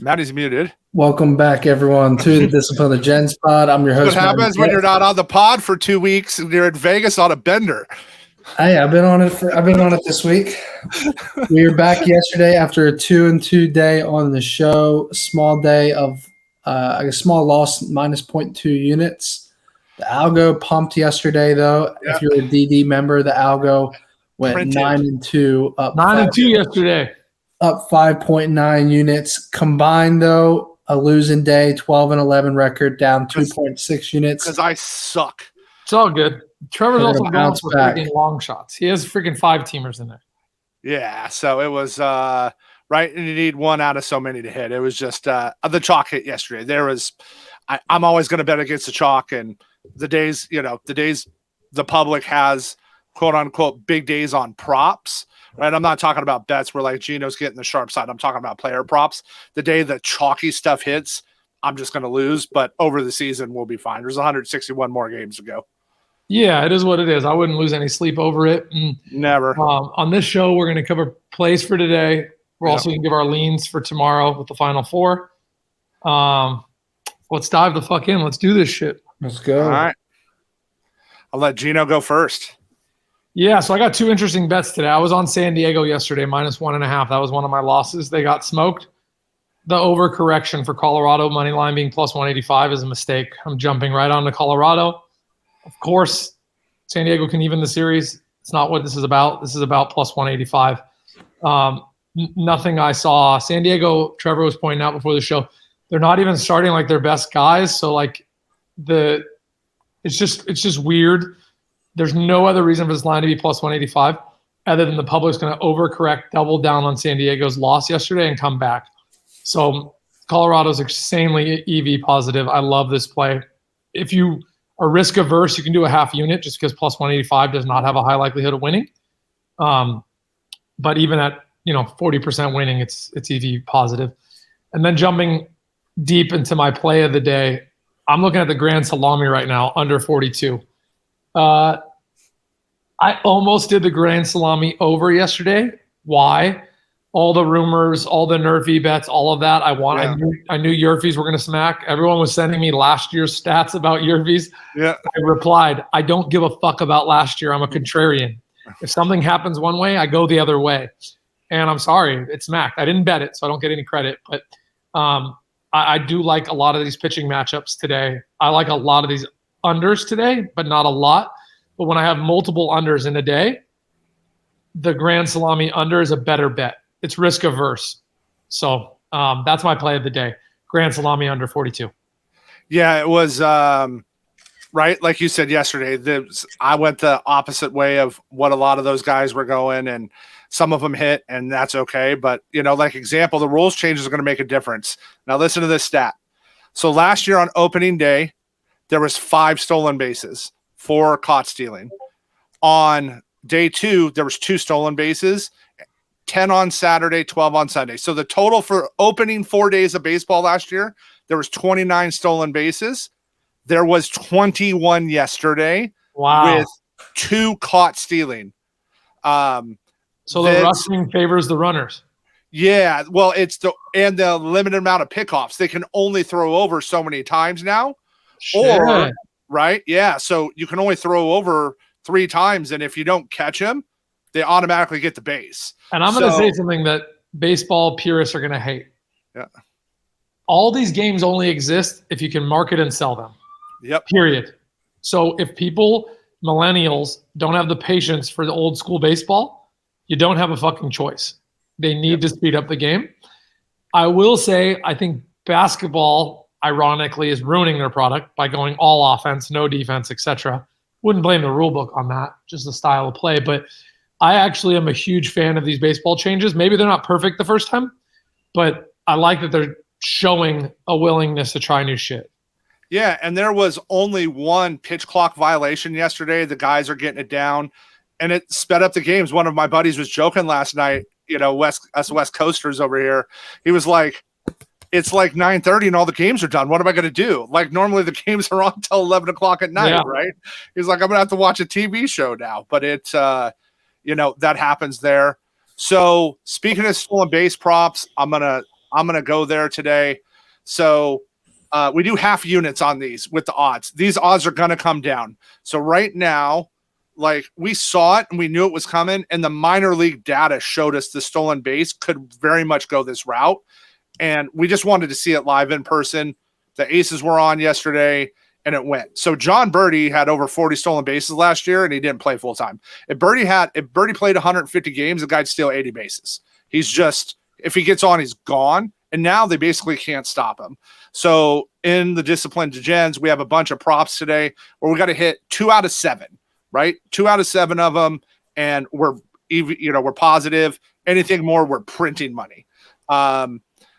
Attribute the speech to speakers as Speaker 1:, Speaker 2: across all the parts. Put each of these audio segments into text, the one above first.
Speaker 1: Maddie's muted.
Speaker 2: Welcome back, everyone, to the Disciplined Degens Pod. I'm your host.
Speaker 1: What happens when you're not on the pod for 2 weeks and you're in Vegas on a bender?
Speaker 2: Hey, I've been on it this week. We were back yesterday after a 2-2 day on the show. Small day of a small loss, minus 0.2 units. The algo pumped yesterday, though. Yep. If you're a DD member, the algo went 9-2 up.
Speaker 3: 9-2 yesterday.
Speaker 2: Up 5.9 units. Combined, though, a losing day, 12-11 record, down 2.6 units.
Speaker 1: Because I suck.
Speaker 3: It's all good. Trevor's also going for freaking long shots. He has freaking 5-teamers in there.
Speaker 1: Yeah, so it was right, and you need one out of so many to hit. It was just the chalk hit yesterday. There was I'm always going to bet against the chalk, and the days the public has quote unquote big days on props. Right, I'm not talking about bets where like Gino's getting the sharp side. I'm talking about player props. The day the chalky stuff hits, I'm just going to lose. But over the season, we'll be fine. There's 161 more games to go.
Speaker 3: Yeah, it is what it is. I wouldn't lose any sleep over it. And,
Speaker 1: never.
Speaker 3: On this show, we're going to cover plays for today. We're also going to give our leans for tomorrow with the Final Four. Let's dive the fuck in. Let's do this shit.
Speaker 2: Let's go.
Speaker 1: All right. I'll let Gino go first.
Speaker 3: Yeah, so I got 2 interesting bets today. I was on San Diego yesterday, minus 1.5. That was one of my losses. They got smoked. The overcorrection for Colorado money line being plus 185 is a mistake. I'm jumping right on to Colorado. Of course, San Diego can even the series. It's not what this is about. This is about plus 185. Nothing I saw. San Diego, Trevor was pointing out before the show, they're not even starting like their best guys. So like it's just weird. There's no other reason for this line to be plus 185 other than the public's going to overcorrect, double down on San Diego's loss yesterday and come back. So Colorado's insanely EV positive. I love this play. If you are risk averse, you can do a half unit just because plus 185 does not have a high likelihood of winning. But even at 40% winning, it's EV positive. And then jumping deep into my play of the day, I'm looking at the Grand Salami right now, under 42. I almost did the Grand Salami over yesterday. Why? All the rumors, all the nervy bets, all of that. I knew Yerfys were going to smack. Everyone was sending me last year's stats about Yerfys.
Speaker 1: Yeah.
Speaker 3: I replied, I don't give a fuck about last year. I'm a contrarian. If something happens one way, I go the other way. And I'm sorry, it smacked. I didn't bet it, so I don't get any credit. But I do like a lot of these pitching matchups today. I like a lot of these unders today, but not a lot. But when I have multiple unders in a day, the Grand Salami under is a better bet. It's risk averse. So that's my play of the day. Grand Salami under 42.
Speaker 1: Yeah, it was right. Like you said yesterday, I went the opposite way of what a lot of those guys were going, and some of them hit, and that's okay. But, like example, the rules changes are going to make a difference. Now listen to this stat. So last year on opening day, there was 5 stolen bases, 4 caught stealing. On day 2, there was 2 stolen bases, 10 on Saturday, 12 on Sunday. So the total for opening 4 days of baseball last year, there was 29 stolen bases. There was 21 yesterday.
Speaker 3: Wow.
Speaker 1: With 2 caught stealing.
Speaker 3: So the rushing favors the runners.
Speaker 1: Yeah, well, it's the limited amount of pickoffs. They can only throw over so many times now.
Speaker 3: Shit.
Speaker 1: Or, right? Yeah, so you can only throw over 3 times, and if you don't catch them, they automatically get the base.
Speaker 3: And I'm going to say something that baseball purists are going to hate.
Speaker 1: Yeah.
Speaker 3: All these games only exist if you can market and sell them.
Speaker 1: Yep.
Speaker 3: Period. So if millennials, don't have the patience for the old school baseball, you don't have a fucking choice. They need to speed up the game. I will say, I think basketball, ironically, is ruining their product by going all offense, no defense, etc. Wouldn't blame the rule book on that, just the style of play. But I actually am a huge fan of these baseball changes. Maybe they're not perfect the first time, but I like that they're showing a willingness to try new shit.
Speaker 1: Yeah, and there was only 1 pitch clock violation yesterday. The guys are getting it down, and it sped up the games. One of my buddies was joking last night, us West Coasters over here. He was like, it's like 9:30 and all the games are done. What am I going to do? Like normally the games are on until 11 o'clock at night, right? He's like, I'm going to have to watch a TV show now. But it's, that happens there. So speaking of stolen base props, I'm going to I'm gonna go there today. So we do half units on these with the odds. These odds are gonna come down. So right now, like we saw it and we knew it was coming, and the minor league data showed us the stolen base could very much go this route. And we just wanted to see it live in person. The Aces were on yesterday and it went. So John Berti had over 40 stolen bases last year and he didn't play full time. If Berti played 150 games, the guy'd steal 80 bases. He's just, if he gets on, he's gone. And now they basically can't stop him. So in the Disciplined Degens, we have a bunch of props today where we got to hit 2 out of 7. Right? 2 out of 7 of them. And we're positive. Anything more, we're printing money.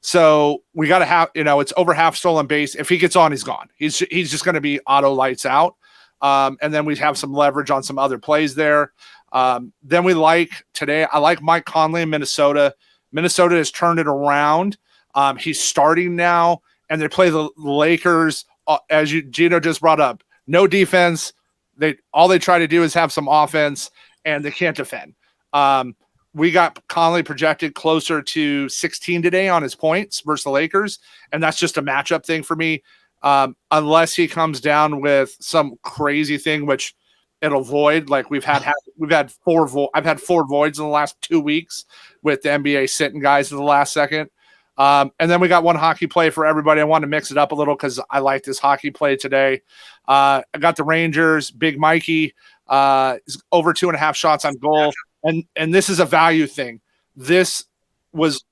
Speaker 1: So we got to have, it's over half stolen base. If he gets on, he's gone. He's just going to be auto lights out. And then we have some leverage on some other plays there. Then we I like Mike Conley in Minnesota. Minnesota has turned it around. He's starting now, and they play the Lakers, as Gino just brought up. No defense. All they try to do is have some offense, and they can't defend. We got Conley projected closer to 16 today on his points versus the Lakers, and that's just a matchup thing for me. Unless he comes down with some crazy thing, which it'll void. Like I've had 4 voids in the last 2 weeks with the NBA sitting guys in the last second. And then we got one hockey play for everybody. I wanted to mix it up a little because I like this hockey play today. I got the Rangers, Big Mikey, is over 2.5 shots on goal. And this is a value thing. This was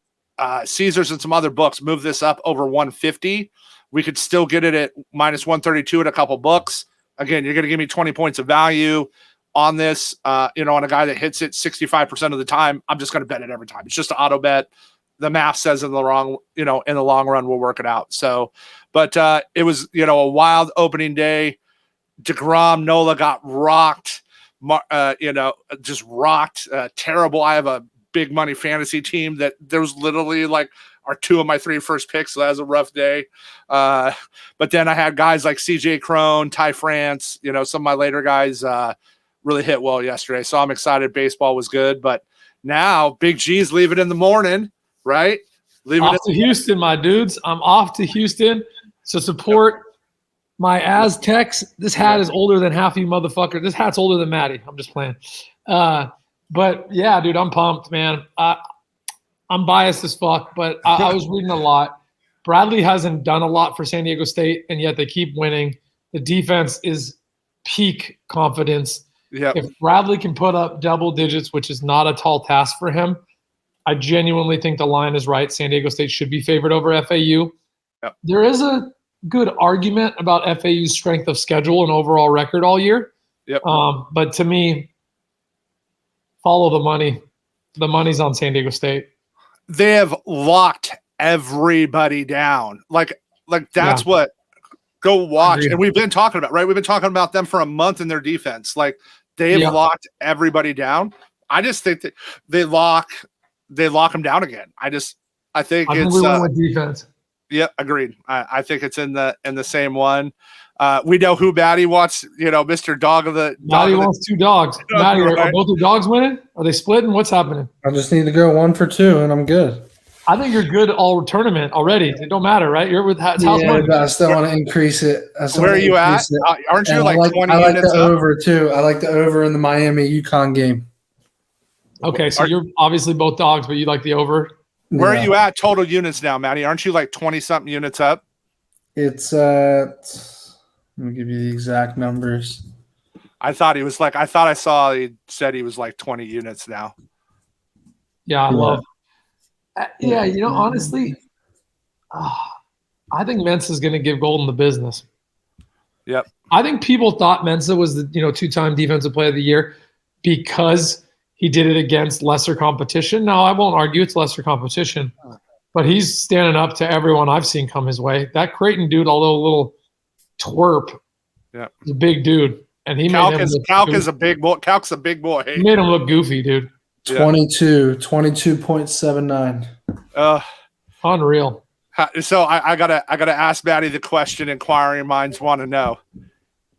Speaker 1: Caesars and some other books moved this up over 150. We could still get it at minus 132 at a couple books. Again, you're going to give me 20 points of value on this, on a guy that hits it 65% of the time. I'm just going to bet it every time. It's just an auto bet. The math says in the long run, we'll work it out. So, but it was, a wild opening day. DeGrom, Nola got rocked, just rocked. Terrible. I have a big money fantasy team that there was literally are 2 of my 3 first picks. So that was a rough day. But then I had guys like CJ Crone, Ty France, some of my later guys really hit well yesterday. So I'm excited. Baseball was good, but now Big G's leaving in the morning. Right?
Speaker 3: Off to Houston, my dudes. I'm off to Houston to support my Aztecs. This hat is older than half of you motherfucker. This hat's older than Maddie. I'm just playing. But yeah, dude, I'm pumped, man. I'm biased as fuck, but I was reading a lot. Bradley hasn't done a lot for San Diego State, and yet they keep winning. The defense is peak confidence.
Speaker 1: Yep.
Speaker 3: If Bradley can put up double digits, which is not a tall task for him, I genuinely think the line is right. San Diego State should be favored over FAU.
Speaker 1: Yep.
Speaker 3: There is a good argument about FAU's strength of schedule and overall record all year.
Speaker 1: Yep.
Speaker 3: But to me, follow the money. The money's on San Diego State.
Speaker 1: They have locked everybody down. That's what go watch. And we've been talking about, right? We've been talking about them for a month in their defense. They have locked everybody down. I just think that they lock them down again. I think it's
Speaker 3: we went with defense.
Speaker 1: Yeah, agreed. I think it's in the same one. We know who Maddie wants. Mr. Dog of the.
Speaker 3: Maddie wants 2 dogs. Maddie, are both the dogs winning? Are they splitting? What's happening?
Speaker 2: I just need to go 1 for 2, and I'm good.
Speaker 3: I think you're good all tournament already. It don't matter, right? You're with house money.
Speaker 2: But I still want to increase it.
Speaker 1: Where are you at? Aren't you 20 units
Speaker 2: I like the
Speaker 1: up?
Speaker 2: over too. I like the over in the Miami UConn game.
Speaker 3: Okay, so you're obviously both dogs, but you like the over.
Speaker 1: Where are you at total units now, Maddie? Aren't you 20-something units up?
Speaker 2: It's let me give you the exact numbers.
Speaker 1: I thought I saw he said he was 20 units now.
Speaker 3: Yeah, I love. Yeah, honestly, I think Mensa's going to give Golden the business.
Speaker 1: Yep.
Speaker 3: I think people thought Mensa was the 2-time defensive player of the year because he did it against lesser competition. Now, I won't argue it's lesser competition, but he's standing up to everyone I've seen come his way. That Creighton dude, although a little twerp, is a big dude. And he
Speaker 1: Calc is a big boy. Calc's a big boy.
Speaker 3: He made him look goofy, dude.
Speaker 2: 22.79.
Speaker 3: Unreal.
Speaker 1: So I gotta ask Maddie the question inquiring minds want to know.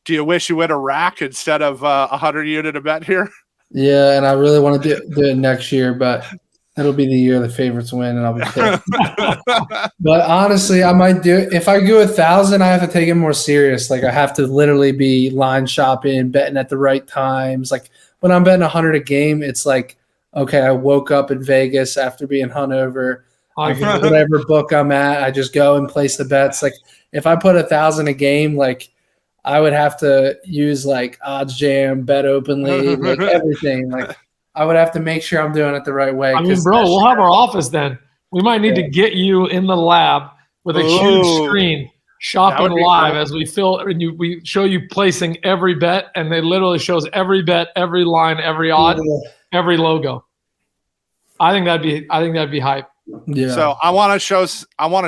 Speaker 1: Do you wish you would a rack instead of 100 unit a bet here?
Speaker 2: Yeah, and I really want to do it next year, but That'll be the year the favorites win, and I'll be pissed. But honestly, I might do it. If I go 1,000, I have to take it more serious. Like I have to literally be line shopping, betting at the right times. Like when I'm betting 100 a game, it's like, okay, I woke up in Vegas after being hungover. Whatever book I'm at, I just go and place the bets. Like if I put 1,000 a game, like I would have to use like Odds Jam, Bet Openly, like everything. Like I would have to make sure I'm doing it the right way.
Speaker 3: I mean, bro, we'll have our office then. We might need to get you in the lab with a huge screen, shopping live as we we show you placing every bet, and they literally shows every bet, every line, every odd, every logo. I think that'd be hype.
Speaker 2: Yeah.
Speaker 1: So I want to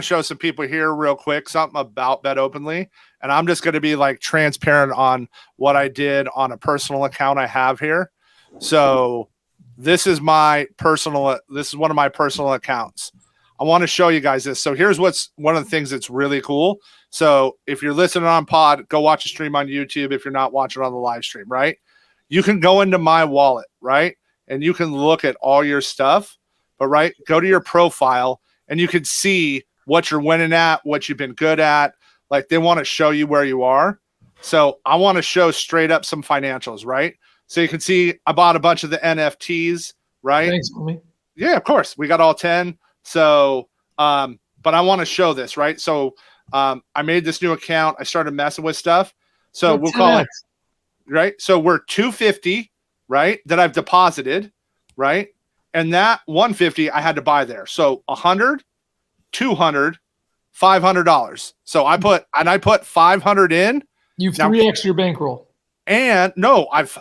Speaker 1: show some people here real quick something about Bet Openly, and I'm just going to be like transparent on what I did on a personal account I have here. So this is one of my personal accounts. I want to show you guys this. So here's what's one of the things that's really cool. So if you're listening on pod, go watch a stream on YouTube. If you're not watching on the live stream, right? You can go into my wallet, right? And you can look at all your stuff, but right, go to your profile and you can see what you're winning at, what you've been good at. Like they want to show you where you are. So I want to show straight up some financials, right? So you can see I bought a bunch of the NFTs, right?
Speaker 3: Thanks, homie.
Speaker 1: Yeah, of course. We got all 10. So, but I want to show this, right? So I made this new account. I started messing with stuff. So we'll call it, right? So we're 250, right? That I've deposited, right? And that 150 I had to buy there. So 100, 200, $500. So I put 500 in.
Speaker 3: You've 3x your bankroll.
Speaker 1: And no, I've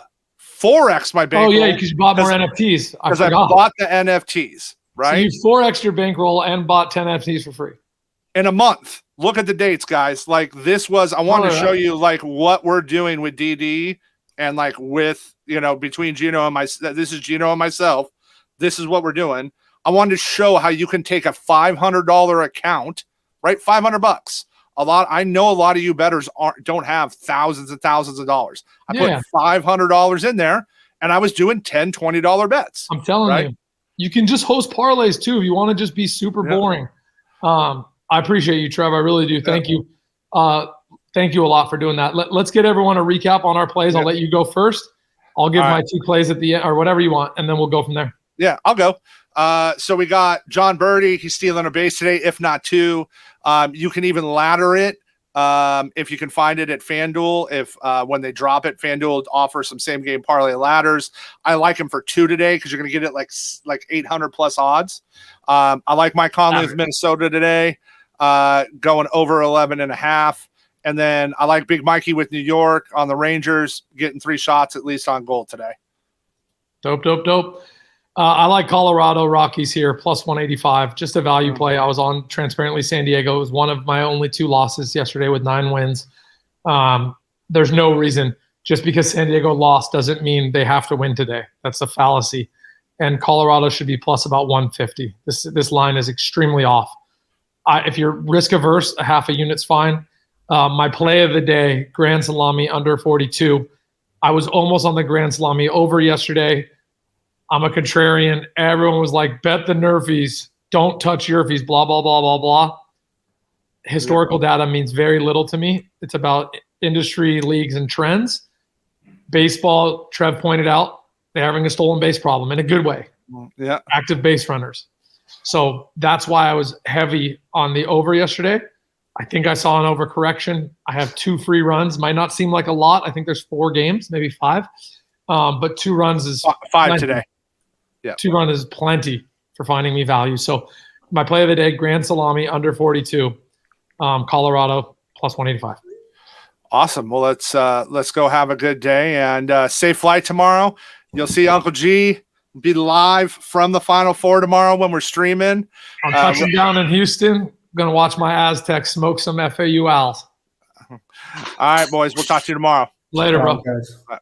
Speaker 1: 4x my bankroll.
Speaker 3: Oh yeah, because you bought more NFTs.
Speaker 1: Because I bought the NFTs, right?
Speaker 3: So you 4x your bankroll and bought 10 NFTs for free
Speaker 1: in a month. Look at the dates, guys. Like this was, I wanted to show you like what we're doing with DD and like with, between Gino and this is Gino and myself. This is what we're doing. I wanted to show how you can take a $500 account, right? $500. I know a lot of you bettors don't have thousands and thousands of dollars. I put $500 in there and I was doing $10, $20 bets.
Speaker 3: I'm telling you, you can just host parlays too. If you want to just be super boring. I appreciate you, Trev. I really do. Thank you. Thank you a lot for doing that. Let's get everyone a recap on our plays. I'll let you go first. I'll give my 2 plays at the end or whatever you want. And then we'll go from there.
Speaker 1: Yeah, I'll go. So we got John Berti. He's stealing a base today, if not 2. You can even ladder it if you can find it at FanDuel. If when they drop it, FanDuel offers some same game parlay ladders. I like him for 2 today because you're going to get it like 800 plus odds. I like my Conley with Minnesota today, going over 11.5. And then I like Big Mikey with New York on the Rangers, getting 3 shots at least on goal today.
Speaker 3: Dope. I like Colorado Rockies here, plus 185. Just a value play. I was on transparently San Diego. It was one of my only 2 losses yesterday with 9 wins. There's no reason. Just because San Diego lost doesn't mean they have to win today. That's a fallacy. And Colorado should be plus about 150. This line is extremely off. If you're risk averse, a half a unit's fine. My play of the day, Grand Salami under 42. I was almost on the Grand Salami over yesterday. I'm a contrarian. Everyone was like, bet the Nerfies. Don't touch Yerfies, blah, blah, blah, blah, blah. Historical data means very little to me. It's about industry, leagues, and trends. Baseball, Trev pointed out, they're having a stolen base problem in a good way.
Speaker 1: Yeah.
Speaker 3: Active base runners. So that's why I was heavy on the over yesterday. I think I saw an overcorrection. I have 2 free runs. Might not seem like a lot. I think there's 4 games, maybe 5. But 2 runs is
Speaker 1: 5
Speaker 3: plenty.
Speaker 1: today. Yeah,
Speaker 3: 2 runs is plenty for finding me value. So my play of the day, Grand Salami under 42, Colorado plus 185.
Speaker 1: Awesome. Well, let's go have a good day and safe flight tomorrow. You'll see Uncle G be live from the Final Four tomorrow when we're streaming.
Speaker 3: I'm touching down in Houston. Going to watch my Aztecs smoke some FAU Owls.
Speaker 1: All right, boys. We'll talk to you tomorrow.
Speaker 3: Later, bro.
Speaker 2: Guys.
Speaker 1: Bye.